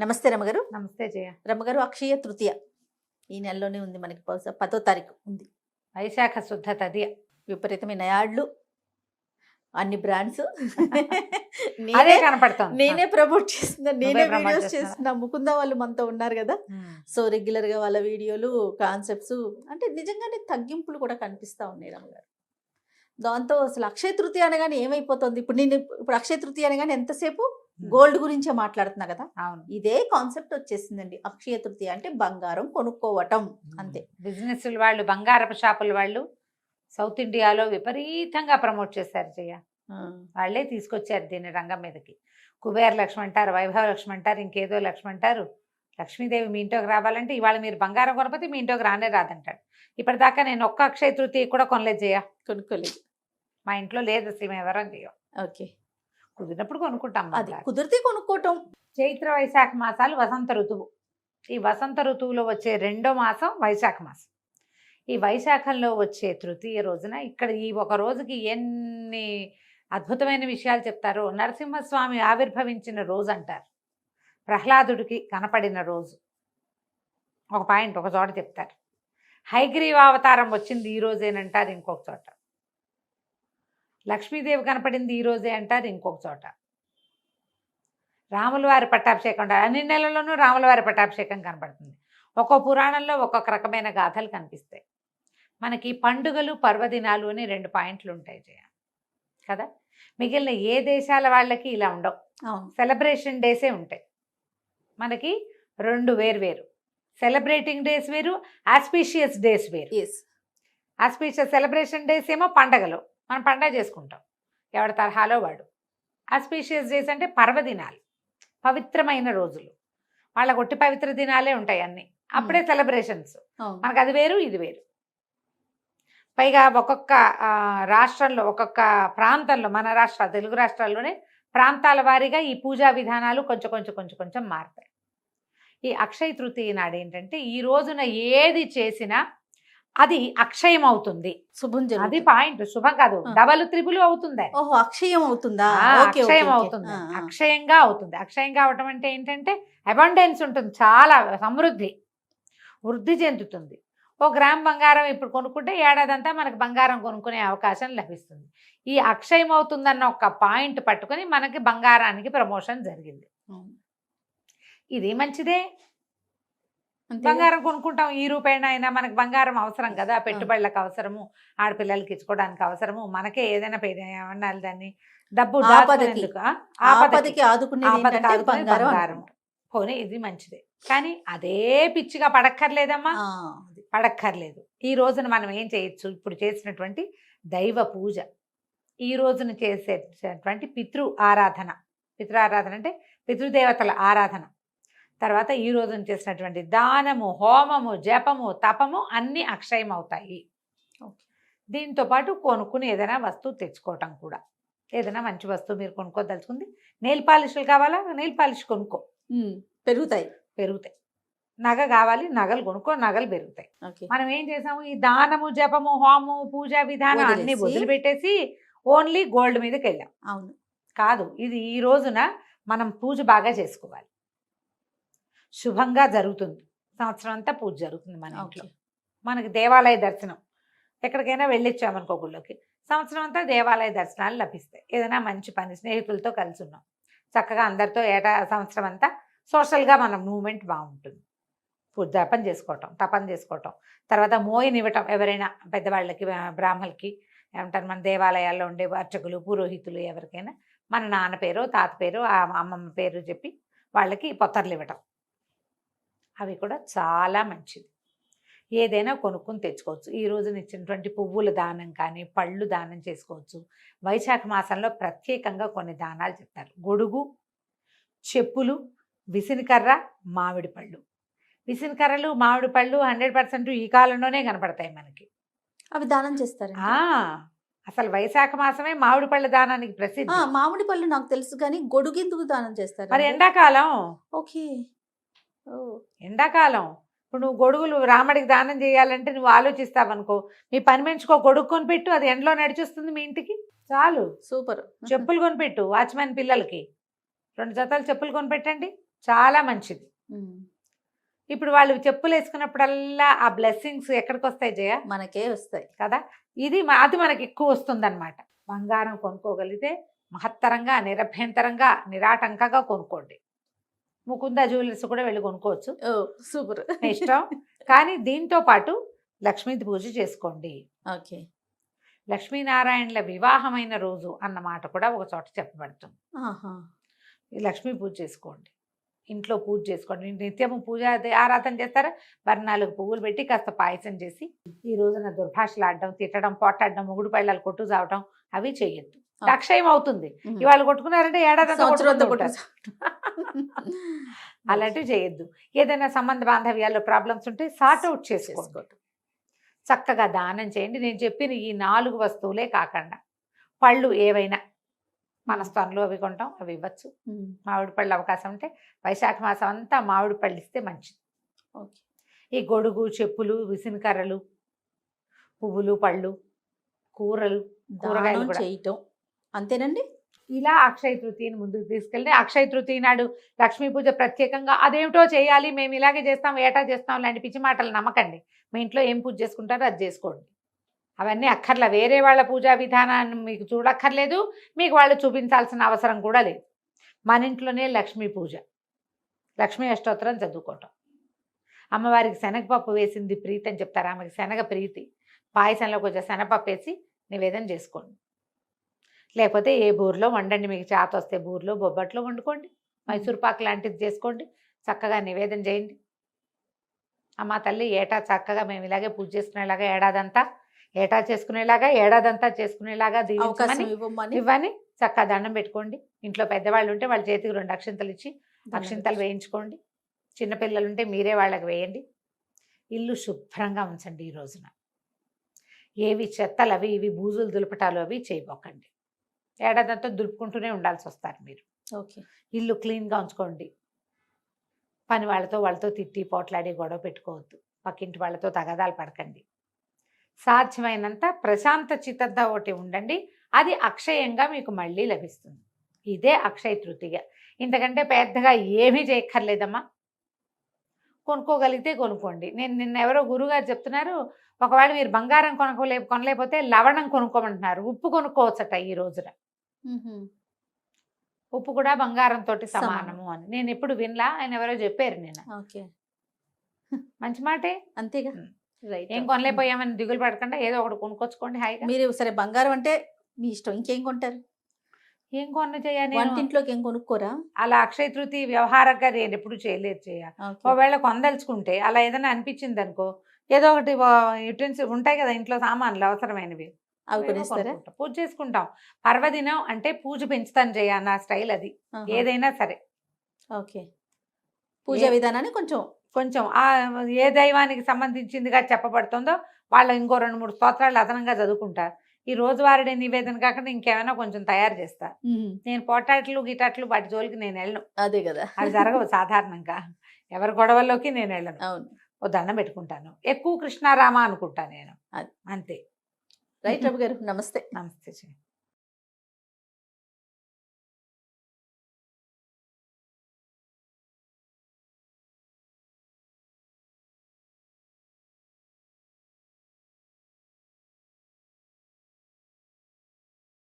నమస్తే రమగారు. నమస్తే జయ. రమగారు, అక్షయ తృతీయ ఈ నెలలోనే ఉంది. మనకి బహుశా 10వ తారీఖు ఉంది. వైశాఖ శుద్ధ తదియ. విపరీతమైన యాడ్లు, అన్ని బ్రాండ్స్. అదే కనపడుతుంది. నేనే ప్రమోట్ చేస్తున్నా, నేనే promote వీడియోస్ చేస్తున్నావా? చేస్తున్నా. ముకుంద వాళ్ళు మనతో ఉన్నారు కదా, సో రెగ్యులర్ గా వాళ్ళ వీడియోలు, కాన్సెప్ట్స్ అంటే నిజంగానే తగ్గింపులు కూడా కనిపిస్తా ఉన్నాయి రమగారు. దాంతో అసలు అక్షయ తృతీయ అనగానే ఏమైపోతుంది, ఇప్పుడు అక్షయ తృతీయ అనగానే ఎంతసేపు గోల్డ్ గురించే మాట్లాడుతున్నా కదా. అవును, ఇదే కాన్సెప్ట్ వచ్చేసిందండి. అక్షయ తృతీయ అంటే బంగారం కొనుక్కోవటం అంతే. బిజినెస్ వాళ్ళు, బంగారపు షాపుల వాళ్ళు సౌత్ ఇండియాలో విపరీతంగా ప్రమోట్ చేశారు జయ. వాళ్ళే తీసుకొచ్చారు దీన్ని రంగం మీదకి. కుబేర లక్ష్మి అంటారు, వైభవ లక్ష్మి అంటారు, ఇంకేదో లక్ష్మి అంటారు. లక్ష్మీదేవి మీ ఇంట్లోకి రావాలంటే ఇవాళ మీరు బంగారం కొనకపోతే మీ ఇంట్లోకి రానే రాదంటాడు. ఇప్పటిదాకా నేను ఒక్క అక్షయ తృతీయ కూడా కొనలేదు జయ. కొనుక్కోలేదు, మా ఇంట్లో లేదు అసలు, మేము ఎవరం చేయం. ఓకే, కుదిరినప్పుడు కొనుక్కుంటాం. అది కుదిరితే కొనుక్కోవటం. చైత్ర వైశాఖ మాసాలు వసంత ఋతువు. ఈ వసంత ఋతువులో వచ్చే రెండో మాసం వైశాఖ మాసం. ఈ వైశాఖంలో వచ్చే తృతీయ రోజున ఇక్కడ ఈ ఒక రోజుకి ఎన్ని అద్భుతమైన విషయాలు చెప్తారో. నరసింహస్వామి ఆవిర్భవించిన రోజు అంటారు, ప్రహ్లాదుడికి కనపడిన రోజు. ఒక పాయింట్ ఒక చోట చెప్తారు. హయగ్రీవ అవతారం వచ్చింది ఈ రోజేనంటారు ఇంకొక చోట. లక్ష్మీదేవి కనపడింది ఈ రోజే అంటారు ఇంకొక చోట. రాముల వారి పట్టాభిషేకం అంటారు. అన్ని నెలల్లోనూ రాముల వారి పట్టాభిషేకం కనపడుతుంది. ఒక్కో పురాణంలో ఒక్కొక్క రకమైన గాథలు కనిపిస్తాయి. మనకి పండుగలు, పర్వదినాలు అని 2 పాయింట్లు ఉంటాయి జయ కదా. మిగిలిన ఏ దేశాల వాళ్ళకి ఇలా ఉండవు. సెలబ్రేషన్ డేసే ఉంటాయి. మనకి 2 వేరు. సెలబ్రేటింగ్ డేస్ వేరు, ఆస్పీషియస్ డేస్ వేరు. ఆస్పీషియస్ సెలబ్రేషన్ డేస్ ఏమో పండగలు, మనం పండగ చేసుకుంటాం ఎవరి తరహాలో వాడు. ఆస్పీషియస్ డేస్ అంటే పర్వదినాలు, పవిత్రమైన రోజులు. వాళ్ళ ఒట్టి పవిత్ర దినాలే ఉంటాయి అన్ని, అప్పుడే సెలబ్రేషన్స్. మనకు అది వేరు, ఇది వేరు. పైగా ఒక్కొక్క రాష్ట్రంలో, ఒక్కొక్క ప్రాంతంలో, మన రాష్ట్రాలు, తెలుగు రాష్ట్రాల్లోనే ప్రాంతాల వారీగా ఈ పూజా విధానాలు కొంచెం మారుతాయి. ఈ అక్షయ తృతీయ నాడు ఏంటంటే ఈ రోజున ఏది చేసినా అది అక్షయం అవుతుంది. శుభం, అది పాయింట్. శుభం కాదు, డబల్ త్రిబుల్ అవుతుంది. ఓహో, అక్షయం అవుతుందా? అక్షయం అవుతుంది, అక్షయంగా అవుతుంది. అక్షయంగా అవటం అంటే ఏంటంటే అబండెన్స్ ఉంటుంది, చాలా సమృద్ధి, వృద్ధి చెందుతుంది. 1 గ్రామ్ బంగారం ఇప్పుడు కొనుక్కుంటే ఏడాదంతా మనకు బంగారం కొనుక్కునే అవకాశం లభిస్తుంది. ఈ అక్షయం అవుతుందన్న ఒక పాయింట్ పట్టుకొని మనకి బంగారానికి ప్రమోషన్ జరిగింది. ఇది మంచిదే. బంగారం కొనుక్కుంటాం, ఈ రూపాయన అయినా మనకు బంగారం అవసరం కదా. పెట్టుబడులకు అవసరము, ఆడపిల్లలకి ఇచ్చుకోవడానికి అవసరము, మనకే ఏదైనా ఏమన్నారు దాన్ని, డబ్బు ఆపదకి ఆదుకునే బంగారం. పోనీ ఇది మంచిదే, కానీ అదే పిచ్చిగా పడక్కర్లేదమ్మా, పడక్కర్లేదు. ఈ రోజున మనం ఏం చేయొచ్చు, ఇప్పుడు చేసినటువంటి దైవ పూజ, ఈ రోజున చేసేటటువంటి పితృ ఆరాధన అంటే పితృదేవతల ఆరాధన, తర్వాత ఈ రోజున చేసినటువంటి దానము, హోమము, జపము, తపము అన్నీ అక్షయం అవుతాయి. దీంతో పాటు కొనుక్కుని ఏదైనా వస్తువు తెచ్చుకోవటం కూడా. ఏదైనా మంచి వస్తువు మీరు కొనుక్కోదలుచుకుంది, నెయిల్ పాలిష్లు కావాలా, నెయిల్ పాలిష్ కొనుక్కో, పెరుగుతాయి. నగ కావాలి, నగలు కొనుక్కో, నగలు పెరుగుతాయి. మనం ఏం చేసాము, ఈ దానము, జపము, హోమము, పూజా విధానం అన్ని వదిలిపెట్టేసి ఓన్లీ గోల్డ్ మీదకి వెళ్ళాం. అవును కాదు, ఇది ఈ రోజున మనం పూజ బాగా చేసుకోవాలి. శుభంగా జరుగుతుంది, సంవత్సరం అంతా పూజ జరుగుతుంది మన ఇంట్లో. మనకి దేవాలయ దర్శనం, ఎక్కడికైనా వెళ్ళొచ్చామనుకో గుళ్ళోకి, సంవత్సరం అంతా దేవాలయ దర్శనాలు లభిస్తాయి. ఏదైనా మంచి పని, స్నేహితులతో కలిసి ఉన్నాం, చక్కగా అందరితో సంవత్సరం అంతా సోషల్గా మన మూమెంట్ బాగుంటుంది. పూజ జపం చేసుకోవటం, తపం చేసుకోవటం, తర్వాత మోయనివ్వటం ఎవరైనా పెద్దవాళ్ళకి, బ్రాహ్మణులకి ఏమంటారు, మన దేవాలయాల్లో ఉండే అర్చకులు, పురోహితులు ఎవరికైనా మన నాన్న పేరు, తాత పేరు, అమ్మమ్మ పేరు చెప్పి వాళ్ళకి పొత్తర్లు ఇవ్వటం, అవి కూడా చాలా మంచిది. ఏదైనా కొనుక్కుని తెచ్చుకోవచ్చు. ఈ రోజున ఇచ్చినటువంటి పువ్వుల దానం కానీ, పళ్ళు దానం చేసుకోవచ్చు. వైశాఖ మాసంలో ప్రత్యేకంగా కొన్ని దానాలు చెప్తారు. గొడుగు, చెప్పులు, విసినికర్ర, మామిడి పళ్ళు. విసినికర్రలు, మామిడి పళ్ళు 100% ఈ కాలంలోనే కనపడతాయి మనకి. అవి దానం చేస్తారు. అసలు వైశాఖ మాసమే మామిడి పళ్ళ దానానికి ప్రసిద్ధి. మామిడి పళ్ళు నాకు తెలుసు, కానీ గొడుగు ఎందుకు దానం చేస్తారు? మరి ఎండాకాలం. ఓకే, ఎండాకాలం. ఇప్పుడు నువ్వు గొడుగులు రాముడికి దానం చేయాలంటే నువ్వు ఆలోచిస్తావనుకో, మీ పని మనిషికి ఒక గొడుగు కొనిపెట్టు, అది ఎండలో నడిచొస్తుంది మీ ఇంటికి, చాలు. సూపర్. చెప్పులు కొనిపెట్టు, వాచ్మెన్ పిల్లలకి 2 జతలు చెప్పులు కొనిపెట్టండి, చాలా మంచిది. ఉమ్. ఇప్పుడు వాళ్ళు చెప్పులు వేసుకున్నప్పుడల్లా ఆ బ్లెస్సింగ్స్ ఎక్కడికి వస్తాయి జయ? మనకే వస్తాయి. కదా, అది మనకి ఎక్కువ వస్తుందన్నమాట. బంగారం కొనుక్కోగలిగితే మహత్తరంగా, నిరభ్యంతరంగా, నిరాటంకంగా కొనుక్కోండి. ముకుంద జ్యువెలర్స్ కూడా వెళ్ళి కొనుక్కోవచ్చు, ఓ సూపర్. మీ ఇష్టం. కానీ దీంతో పాటు లక్ష్మీ పూజ చేసుకోండి. ఓకే. లక్ష్మీనారాయణల వివాహమైన రోజు అన్న మాట కూడా ఒక చోట చెప్పబడుతుంది. ఆహా. ఈ లక్ష్మీ పూజ చేసుకోండి, ఇంట్లో పూజ చేసుకోండి. నిత్యము పూజ ఆరాధన చేస్తారా? మరి 4 పువ్వులు పెట్టి కాస్త పాయసం చేసి, ఈ రోజున దుర్భాషలు ఆడడం, తిట్టడం, పోటాడడం, మొగుడు పళ్ళాలు కొట్టు చావటం అవి చేయొద్దు. అక్షయం అవుతుంది. ఇవాళ కొట్టుకున్నారంటే ఏడాది అలాంటివి చేయొద్దు. ఏదైనా సంబంధ బాంధవ్యాల్లో ప్రాబ్లమ్స్ ఉంటే సార్ట్ అవుట్ చేసుకోండి. చక్కగా దానం చేయండి. నేను చెప్పిన ఈ 4 వస్తువులే కాకుండా పళ్ళు ఏవైనా మనస్థానంలో అవి కొంటాం, అవి ఇవ్వచ్చు. మామిడి పళ్ళు అవకాశం ఉంటే వైశాఖ మాసం అంతా మామిడి పళ్ళు ఇస్తే మంచిది. ఓకే. ఈ గొడుగు, చెప్పులు, విసినకర్రలు, పువ్వులు, పళ్ళు, కూరగాయలు కూడా చేయటం అంతేనండి. ఇలా అక్షయ తృతీయని ముందుకు తీసుకెళ్ళి, అక్షయ తృతీయ నాడు లక్ష్మీ పూజ ప్రత్యేకంగా అదేమిటో చేయాలి, మేము ఇలాగే చేస్తాం, ఏటా చేస్తాం లాంటి పిచ్చి మాటలు నమ్మకండి. మీ ఇంట్లో ఏం పూజ చేసుకుంటారో అది చేసుకోండి. అవన్నీ అక్కర్లా. వేరే వాళ్ళ పూజా విధానాన్ని మీకు చూడక్కర్లేదు, మీకు వాళ్ళు చూపించాల్సిన అవసరం కూడా లేదు. మన ఇంట్లోనే లక్ష్మీ పూజ, లక్ష్మీ అష్టోత్తరం చదువుకోవటం. అమ్మవారికి శనగపప్పు వేసింది ప్రీతి అని చెప్తారు, ఆమెకి శనగ ప్రీతి. పాయసంలో కొంచెం శనగపప్పు వేసి నివేదన చేసుకోండి. లేకపోతే ఏ బూర్లో వండండి, మీకు చేత వస్తే బూర్లో, బొబ్బట్లో వండుకోండి. మైసూర్ పాక్ లాంటిది చేసుకోండి, చక్కగా నివేదన చేయండి. అమ్మ తల్లి, ఏటా చక్కగా మేము ఇలాగే పూజ చేసుకునేలాగా, ఏటా చేసుకునేలాగా దీవించమని ఇవ్వని చక్కగా దండం పెట్టుకోండి. ఇంట్లో పెద్దవాళ్ళు ఉంటే వాళ్ళ చేతికి 2 అక్షింతలు ఇచ్చి అక్షింతలు వేయించుకోండి. చిన్నపిల్లలు ఉంటే మీరే వాళ్ళకి వేయండి. ఇల్లు శుభ్రంగా ఉంచండి. ఈ రోజున ఏవి చెత్తలు అవి ఇవి బూజులు దులపటాలు అవి చేయబోకండి. ఏడాదంతా దులుపుకుంటూనే ఉండాల్సి వస్తారు మీరు. ఓకే. ఇల్లు క్లీన్గా ఉంచుకోండి. పని వాళ్ళతో తిట్టి పోట్లాడి గొడవ పెట్టుకోవద్దు. పక్కింటి వాళ్ళతో తగాదాలు పడకండి. సాధ్యమైనంత ప్రశాంత చిత్తంతో ఒకటి ఉండండి. అది అక్షయంగా మీకు మళ్ళీ లభిస్తుంది. ఇదే అక్షయ తృతీయ. ఇంతకంటే పెద్దగా ఏమీ చేయక్కర్లేదమ్మా. కొనుక్కోగలిగితే కొనుక్కోండి. నిన్న ఎవరో గురుగారు చెప్తున్నారు, ఒకవేళ మీరు బంగారం కొనలేకపోతే లవణం కొనుక్కోమంటున్నారు. ఉప్పు కొనుక్కోవచ్చట ఈ రోజున. ఉప్పు కూడా బంగారంతో సమానము అని నేను ఎప్పుడు వినలా, ఆయన ఎవరో చెప్పారు నేను. ఓకే. మంచి మాటే. అంతేగా. ఏం కొనలేకపోయామని దిగులు పడకుండా ఏదో ఒకటి కొనుక్కొచ్చుకోండి హాయిగా. మీరు సరే బంగారం అంటే మీ ఇష్టం, ఇంకేం కొంటారు? ఏం కొన్న చేయాలి, వంటింట్లోకి ఏం కొనుక్కోరా? అలా అక్షయ తృతీయ వ్యవహారంగా నేను ఎప్పుడు చేయలేదు చేయాలి. ఒకవేళ కొందలుచుకుంటే అలా ఏదైనా అనిపించింది అనుకో, ఏదో ఒకటి యుటెన్సిల్ ఉంటాయి కదా ఇంట్లో సామాన్లు అవసరమైనవి, అవి కొనేస్తారా? పూజ చేసుకుంటాం. పర్వదినం అంటే పూజ పెంచుతాను చేయ నా స్టైల్ అది. ఏదైనా సరే. ఓకే. పూజా విధానాన్ని కొంచెం ఏ దైవానికి సంబంధించిందిగా చెప్పబడుతుందో వాళ్ళ ఇంకో 2-3 స్తోత్రాలు అదనంగా చదువుకుంటారు. ఈ రోజువారీ నివేదన కాకుండా ఇంకేమైనా కొంచెం తయారు చేస్తా. నేను పోటాట్లు గిటాట్లు వాటి జోలికి నేను వెళ్ళను. అదే కదా, అది జరగవు సాధారణంగా. ఎవరి గొడవల్లోకి నేను వెళ్ళను. అవును. ఓ దండం పెట్టుకుంటాను, ఎక్కువ కృష్ణారామ అనుకుంటాను నేను. అంతే. రైట్ రవి గారు, నమస్తే. నమస్తే.